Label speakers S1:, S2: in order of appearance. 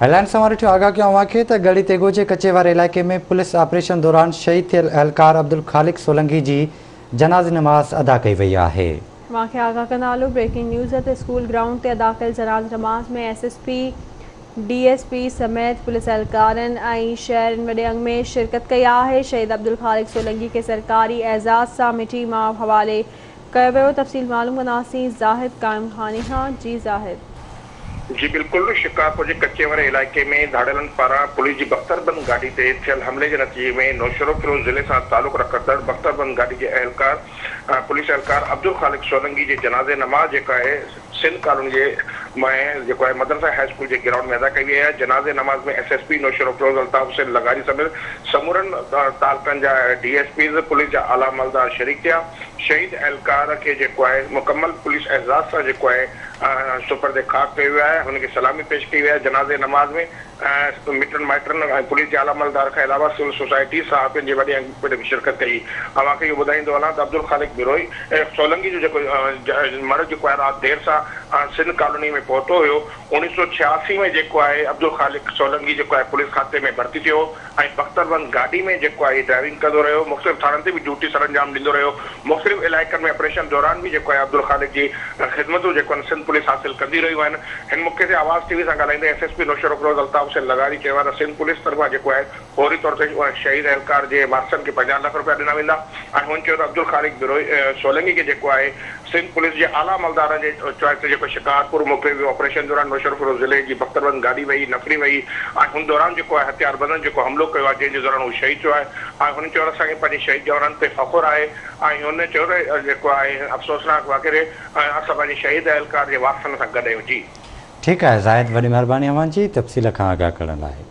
S1: Headline सां वठी आगाह कयूं अव्हांखे त गढ़ी तेगो जे कचे वारे इलाइक़े में पुलिस ऑपरेशन दौरान शहीद थियल एहलकार अब्दुल खालिक सोलंकी जी जनाज़ी नमाज़ अदा कई वई आहे।
S2: अव्हांखे आगाह कंदा हलो ब्रेकिंग न्यूज़ ते स्कूल ग्राउंड ते अदा कयल जनाज़ी नमाज़ में SSP DSP समेत पुलिस एहलकारनि ऐं शहरनि वॾे अंग में शिरकत कई आहे। शहीद अब्दुल खालिक सोलंकी खे सरकारी एज़ाज़ सां मिठी मां हवाले कयो वियो। तफ़सील मालूम कंदासीं ज़ाहिद काइम खानी खां। जी ज़ाहिद।
S3: जी बिल्कुल, शिकारपुर के कच्चे वारे इलाके में धाड़ेलन पारा पुलिस की बख्तरबंद गाड़ी से थियल हमले के नतीजे में नौशरो फिरोज जिले से ताल्लुक रखंदड़ बख्तरबंद गाड़ी के एहलकार पुलिस एहलकार अब्दुल खालिक सोलंकी के जनाज़े नमाज है सिंध कॉलोनी के में मदरसा हाई स्कूल के ग्राउंड में अदा कई है। जनाज़े नमाज में SSP नौशरो फिरोज अल्ताफ हुसैन लगारी समेत समूरन तालकन जा DSPs पुलिस जा आला अमलदार शरीक थे। शहीद एहलकार के मुकम्मल पुलिस एजाज़ से सुपर्द खाक कयो वियो आहे, उनके सलामी पेश की वही है। जनाज़े नमाज में मिटन माइटन पुलिस के आला अमलदार के अलावा सिविल सोसाइटी सहाफ़ियुनि जी वॾी अंग में शिरकत कई। अव्हांखे इहो ॿुधाईंदो वञा त अब्दुल खालिक बिरोई सोलंकी जो मर्द जो रात देर से सिंध कॉलोनी में पहुतो हो। 1986 में अब्दुल खालिक सोलंकी पुलिस खाते में भर्ती थो। बख्तरबंद गाड़ी में ड्राइविंग करते रहो। मुख्तलिफ थानन से भी ड्यूटी सरंजाम ॾींदो रहो। मुख्तलिफ इलाइक़नि में ऑपरेशन दौरान भी अब्दुल खालिक की ख़िदमतूं सिंध पुलिस हासिल कंदी रहियूं आहिनि। हिन मौक़े ते आवाज़ TV सां ॻाल्हाईंदे SSP नौशरो फिरोज अल्ताफ हुसैन लगारी चयो त सिंध पुलिस तरफ़ां फौरी तौर ते शहीद एहलकार के वारसनि के 50 लाख रुपया ॾिना वेंदा। हुन चयो त अब्दुल खालिक बिरोई सोलंकी के सिंध पुलिस के आला अमलदार के चॉइस से शिकारपुर मोकिले वियो। ऑपरेशन दौरान नौशरो फिरोज जिले की बख्तरबंद गाड़ी वही नफरी वही। उन दौरान हथियारबंदन हमलो किया जैसे दौरान वो शहीद थियो है। हुन चयो असांखे पंहिंजे शहीद जवाननि ते फ़ख़ुरु आहे। हुन चयो अफ़सोसनाक वाक़िए असां पंहिंजे शहीद एहलकार के वारसनि सां गॾु आहियूं। जी
S1: ठीक है ज़ाहिद, वॾी महिरबानी अव्हांजी तफ़सील खां आगाह करण लाइ।